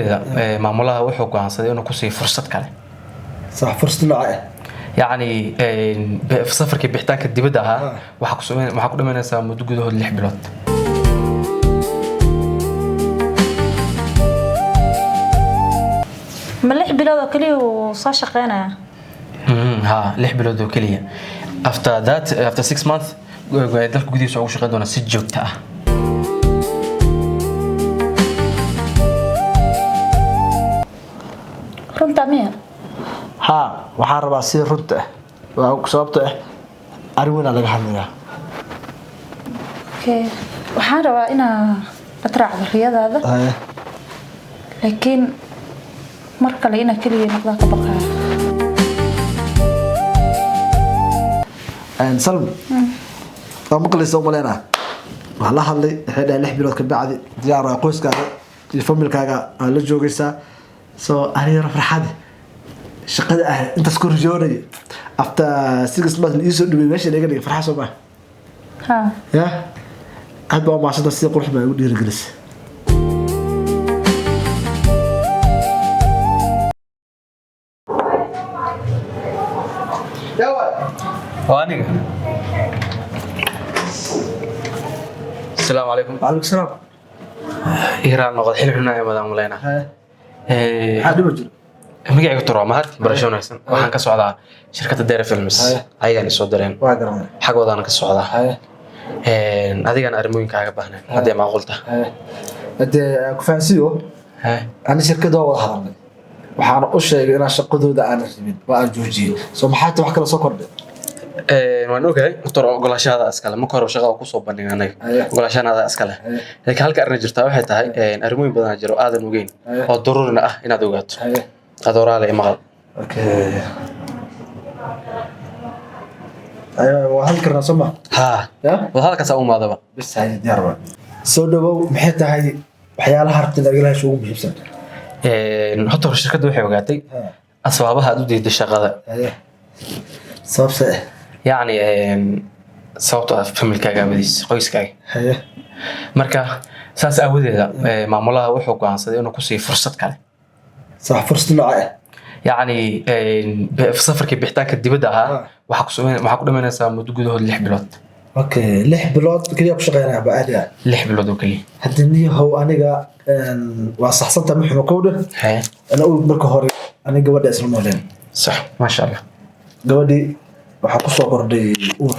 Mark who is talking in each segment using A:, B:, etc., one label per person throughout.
A: aawadeeda maamulaha wuxuu go'aansaday inuu ku siiyo fursad kale.
B: صح فرصة نوعية
A: yacni safarkii bixitaanka dibadda ahaa waxaa ku dhimanaysaa muddo gudahood 6 bilood.
C: ما 6 bilood oo kaliya uu soo shaqeynaya.
A: ها 6 bilood oo kaliya. After 6 months dalka gudihiisa ugu shaqeyn doona si joogto ah.
C: runta miya
B: ها waxaan rabaa si runta ah waa sababta ah arwina laga hadlayaa
C: okay waxaan rabaa inaa atraacdo riyadaada laakiin mar kale inaa kaliya noqdaa ka baqaa
B: سلم ما قلت سوما لنا والله هذي هذا اللي حبيت كبعد ديار قوس كذا الفمل كذا على جوجيسا سو أنا فرحان شقد أنت سكور جوري after 6 months يسوي دبي ماشي لقى فرحان سوما
C: ها
B: يا أبغى ما عشان تصير قرح ما يقول يرجلس
A: وأنا السلام عليكم.
B: وعليكم السلام.
A: إيران نقد حلو حنا يا مدام ملينا.
B: حد وجه.
A: مجيء دكتور مهد برشلونة أحسن. وحنا كسعودة شركة الدير فيلمز. أيضا الصدرين.
B: واقرأ.
A: حق وضعنا كسعودة. هذه كان أرمين كعجبهنا. هذا ما قلته.
B: هذا كفانسيو. أنا شركة دوا هذا. وحنا أشياء أنا شقدو ده أنا رجيم وأجوجي. سو محاط وحكي له سكر.
A: waan ogahay doctor ogolaashada askale ma koro shaqada ku soo bandhiganay ogolaashada askale laakiin halka arrin jirta waxay tahay arrimooyin badan jiro aadan ogeyn oo daruurina ah inaad ogaato adoorale maqal
B: okay ayo halka rasma
A: ha wada halka saa u maadaba
B: bas hay diyaar soo dhawow maxay tahay waxyaalaha hartida igalaha ugu muhiimsan
A: horta shirkadu waxay ogaatay asbaabaha aad u diiday shaqada
B: sababta
A: يعني sababta familkaaga abadiis qoyskaaga marka saas aawadeeda maamulaha wuxuu go'aansaday inuu ku siiyo fursad kale
B: صح فرصة نوعية
A: يعني safarkii bixitaanka dibadda ahaa waxaa ku dhimanaysaa muddo gudahood 6 bilood.
B: اوكي 6 bilood kaliya ku shaqeynaa baadiya
A: 6 bilood oo kaliya
B: hadii how aniga waa saxsanta muxuu qowda ana uu marka hore aniga gabadha isla nooleen
A: صح ما شاء الله
B: gabadhi waxa ku soo kordhay uur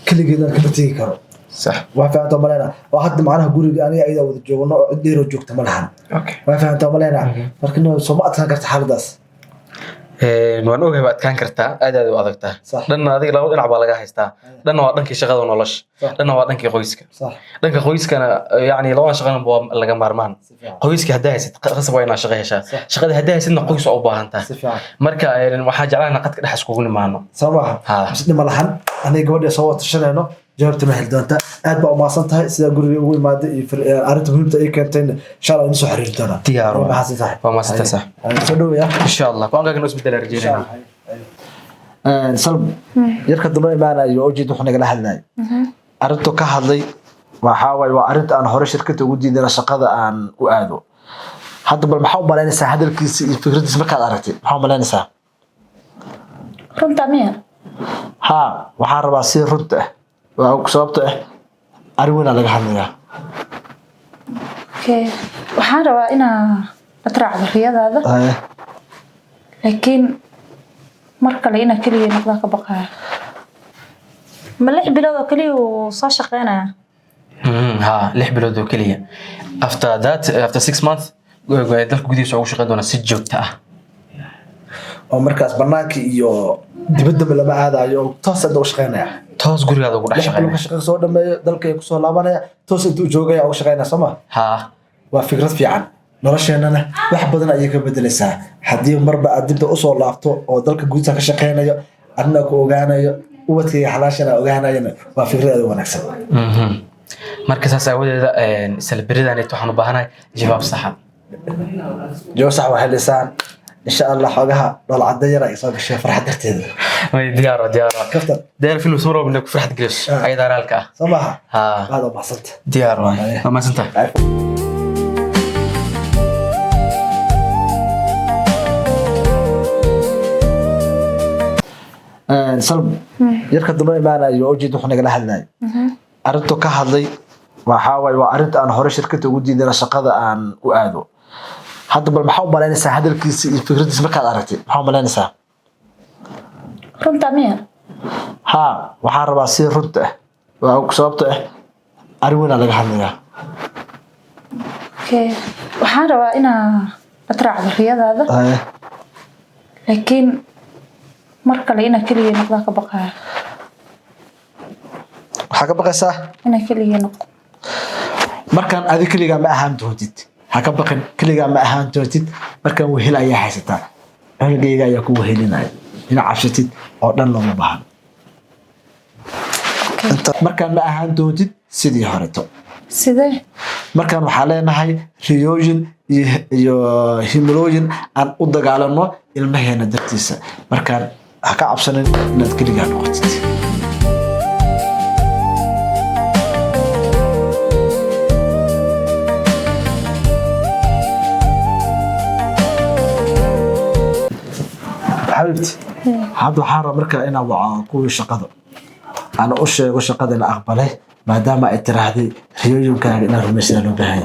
B: kaligeeda ka tagi karo
A: صح
B: waa faanta malena oo hadda macnaha guriga aniga ayda wada joogno oo cid dheero joogta ma lahan
A: okay
B: waa faanta malena marka inuu soo ma adkaan karta xaaladaas
A: waan ogahay baad kaan kartaa aad u adagtaa dhanna adiga laba dhinac baa laga haystaa dhanna waa dhankii shaqada nolosha dhanna waa dhankii qoyska dhanka qoyskana yani laba shaqana waa laga maarmaan qoyska hadaa haysid qasab waa inaad shaqo heshaa shaqada hadaa haysidna qoys oo u baahan tahay marka waxaa jeclaan qadka dhex iskugu nimaano
B: sabaha sidii ma lahan aniga gabadha soo wata shanayno jawaabta ma hel doonta aad baa u maasan tahay sida guriga ugu imaado iyo arinta muhiimta ay keentay insha Allah in soo xiriir doona
A: diyaar
B: waa maasan tahay
A: waa maasan tahay
B: soo dhaweeyaa
A: insha Allah waan gaagno isbedel arjeynaa
B: سلم يركض دماء معنا يوجد وحنا قلنا هذا أردت كهذي وحاول وأردت أن هور شركة وجودي ذا شقة أن وآدو حتى بالمحاول ما لنسى هذا الكيس فكرة اسمك أردت محاول ما لنسى
C: runta miya
B: ها وحارب أصير رده وكسبته أرونا لك هذا
C: okay waxaan rabaa inaa atraacdo riyadaada laakiin mar kale inaa kaliya noqdaa ka baqaa ma 6 bilood oo kaliya uu soo shaqeynaya
A: ها 6 bilood oo kaliya after 6 months dalka gudihiisa ugu shaqeyn doona si joogto ah
B: oo markaas banaanka iyo dibadda lama aadayo toos aad u shaqeynaya
A: toos gurigaada ugu dhex shaqeynaya
B: shaqo soo dhameeyo dalka ay ku soo laabanaya toos intuu joogay oo shaqeynaya sama
A: ha
B: waa fikrad fiican nolosheenana wax badan ayay ka bedelaysaa hadii marba aad dib u soo laabto oo dalka gudihiisa ka shaqeynayo adna ku ogaanayo ubadkii xalaashana ogaanayna waa fikrad wanaagsan
A: marka saas aawadeeda salbiridan ay waxaan u baahanahay jawaab sax ah
B: jawaab sax waxa lisaan insha Allah xogaha dol cadayra ay soo gashay farxad darteeda
A: way diyaaro
B: kaftan
A: diyaar film soo roobna ku farxad gelish ay daraalka
B: sabaha
A: ha
B: hada baxsanta
A: diyaar waa ma santa
B: salm yarka dumar imaanayo oo jeed wuxuu nagala hadlay arintu ka hadlay waxa way waa arinta aan hore shirkada ugu diiday shaqada aan u aado hadda bal maxaa u malaynaysaa hadalkiisa iyo fikradiisa markaad aragtay maxaa u malaynaysaa
C: runta miya
B: ها waxaan rabaa si runta ah waa sababta ah arin weyn laga hadlayaa
C: waxaan rabaa inaa atraacdo riyadaada laakiin mar kale inaa kaliya noqdaa ka baqaya
B: waxaa ka baqaysaa
C: inaa kaliya noqdo
B: markaan adi kaligaa ma ahaan doontid ha ka baqin kaligaa ma ahaan doontid markaan wehel ayaa haysataa cunugayga ayaa ku wehelinaya inaa cabsatid oo dhan looma baahan markaan ma ahaan doontid sidii horeto
C: sidee
B: markaan waxaa leenahay riyooyin iyo himilooyin aan u dagaalano ilmaheena dartiisa markaan ha ka cabsanin inaad keligaa noqotid حبيبتي هذا حارة مركا إنا وعاقوي شقده أنا أشياء وشقده أنا أقبله ما دام اتراهدي ريويون كان إنا رمسنا بهاي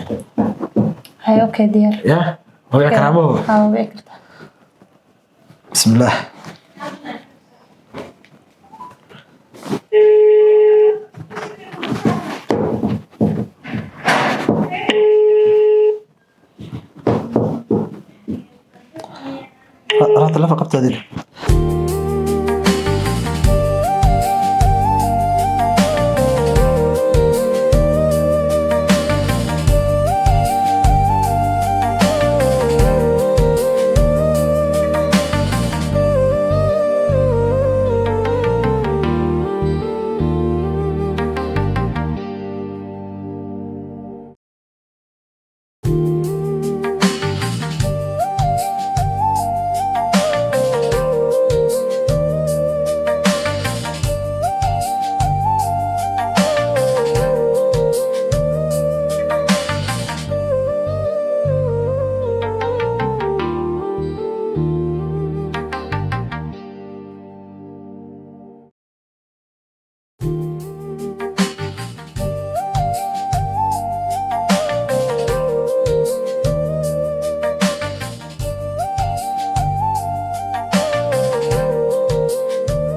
C: هاي أوكي ديار
B: يا هو يا كلامه
C: هو بيكرت
B: بسم الله رات اللفة قبت هذه